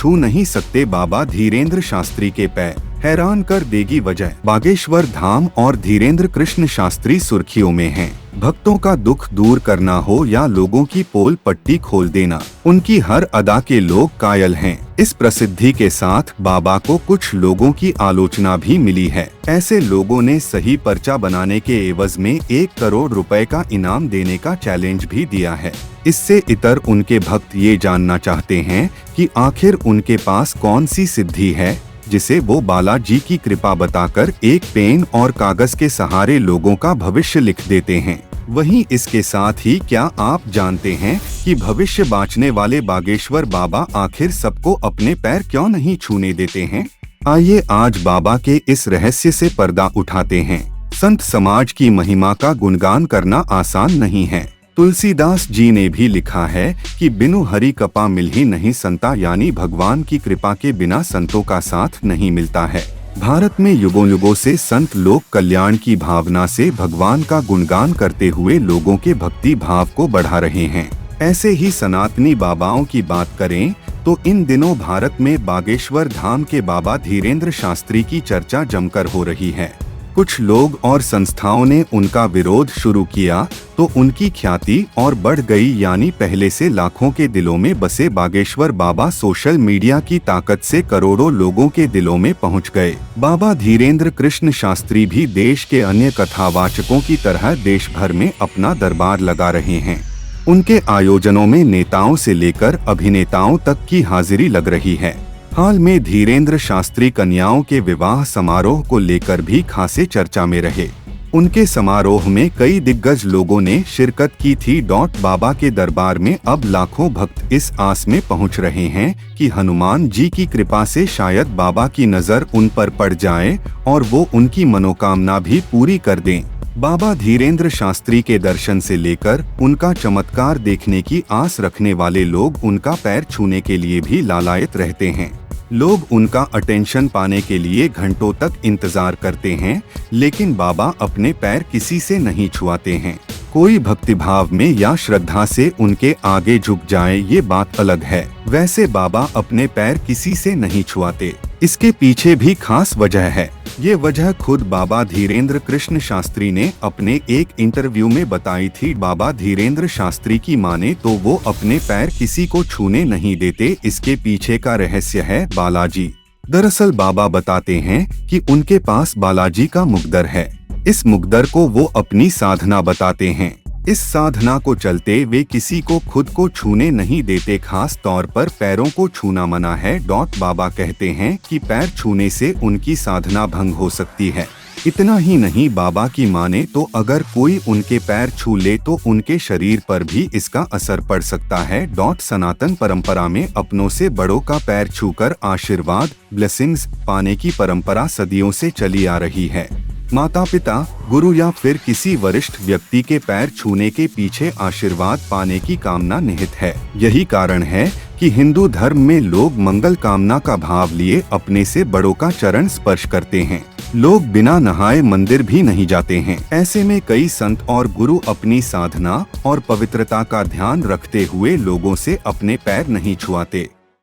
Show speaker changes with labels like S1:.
S1: छू नहीं सकते बाबा धीरेन्द्र शास्त्री के पैर, हैरान कर देगी वजह। बागेश्वर धाम और धीरेन्द्र कृष्ण शास्त्री सुर्खियों में हैं। भक्तों का दुख दूर करना हो या लोगों की पोल पट्टी खोल देना, उनकी हर अदा के लोग कायल हैं। इस प्रसिद्धि के साथ बाबा को कुछ लोगों की आलोचना भी मिली है। ऐसे लोगों ने सही पर्चा बनाने के एवज में 1 करोड़ रुपए का इनाम देने का चैलेंज भी दिया है। इससे इतर उनके भक्त ये जानना चाहते हैं कि आखिर उनके पास कौन सी सिद्धि है जिसे वो बालाजी की कृपा बताकर एक पेन और कागज के सहारे लोगों का भविष्य लिख देते हैं। वहीं इसके साथ ही क्या आप जानते हैं कि भविष्य बांचने वाले बागेश्वर बाबा आखिर सबको अपने पैर क्यों नहीं छूने देते हैं? आइए आज बाबा के इस रहस्य से पर्दा उठाते हैं। संत समाज की महिमा का गुणगान करना आसान नहीं है। तुलसीदास जी ने भी लिखा है कि बिनु हरि कृपा मिल ही नहीं संता, यानी भगवान की कृपा के बिना संतों का साथ नहीं मिलता है। भारत में युगों युगों से संत लोक कल्याण की भावना से भगवान का गुणगान करते हुए लोगों के भक्ति भाव को बढ़ा रहे हैं। ऐसे ही सनातनी बाबाओं की बात करें तो इन दिनों भारत में बागेश्वर धाम के बाबा धीरेन्द्र शास्त्री की चर्चा जमकर हो रही है। कुछ लोग और संस्थाओं ने उनका विरोध शुरू किया तो उनकी ख्याति और बढ़ गई, यानी पहले से लाखों के दिलों में बसे बागेश्वर बाबा सोशल मीडिया की ताकत से करोड़ों लोगों के दिलों में पहुंच गए। बाबा धीरेन्द्र कृष्ण शास्त्री भी देश के अन्य कथावाचकों की तरह देश भर में अपना दरबार लगा रहे हैं। उनके आयोजनों में नेताओं से लेकर अभिनेताओं तक की हाजिरी लग रही है। हाल में धीरेन्द्र शास्त्री कन्याओं के विवाह समारोह को लेकर भी खासे चर्चा में रहे। उनके समारोह में कई दिग्गज लोगों ने शिरकत की थी। बाबा के दरबार में अब लाखों भक्त इस आस में पहुंच रहे हैं कि हनुमान जी की कृपा से शायद बाबा की नजर उन पर पड़ जाए और वो उनकी मनोकामना भी पूरी कर दें। बाबा धीरेन्द्र शास्त्री के दर्शन से लेकर उनका चमत्कार देखने की आस रखने वाले लोग उनका पैर छूने के लिए भी लालायत रहते हैं। लोग उनका अटेंशन पाने के लिए घंटों तक इंतजार करते हैं, लेकिन बाबा अपने पैर किसी से नहीं छुआते हैं। कोई भक्तिभाव में या श्रद्धा से उनके आगे झुक जाए ये बात अलग है। वैसे बाबा अपने पैर किसी से नहीं छुआते। इसके पीछे भी खास वजह है। ये वजह खुद बाबा धीरेन्द्र कृष्ण शास्त्री ने अपने एक इंटरव्यू में बताई थी। बाबा धीरेन्द्र शास्त्री की माने तो वो अपने पैर किसी को छूने नहीं देते। इसके पीछे का रहस्य है बालाजी। दरअसल बाबा बताते हैं कि उनके पास बालाजी का मुकद्दर है। इस मुकद्दर को वो अपनी साधना बताते हैं। इस साधना को चलते वे किसी को खुद को छूने नहीं देते, खास तौर पर पैरों को छूना मना है। बाबा कहते हैं कि पैर छूने से उनकी साधना भंग हो सकती है। इतना ही नहीं, बाबा की माने तो अगर कोई उनके पैर छू ले तो उनके शरीर पर भी इसका असर पड़ सकता है। सनातन परंपरा में अपनों से बड़ों का पैर छूकर आशीर्वाद ब्लेसिंग्स पाने की परंपरा सदियों से चली आ रही है। माता पिता, गुरु या फिर किसी वरिष्ठ व्यक्ति के पैर छूने के पीछे आशीर्वाद पाने की कामना निहित है। यही कारण है कि हिंदू धर्म में लोग मंगल कामना का भाव लिए अपने से बड़ों का चरण स्पर्श करते हैं। लोग बिना नहाए मंदिर भी नहीं जाते हैं। ऐसे में कई संत और गुरु अपनी साधना और पवित्रता का ध्यान रखते हुए लोगों से अपने पैर नहीं छुआते।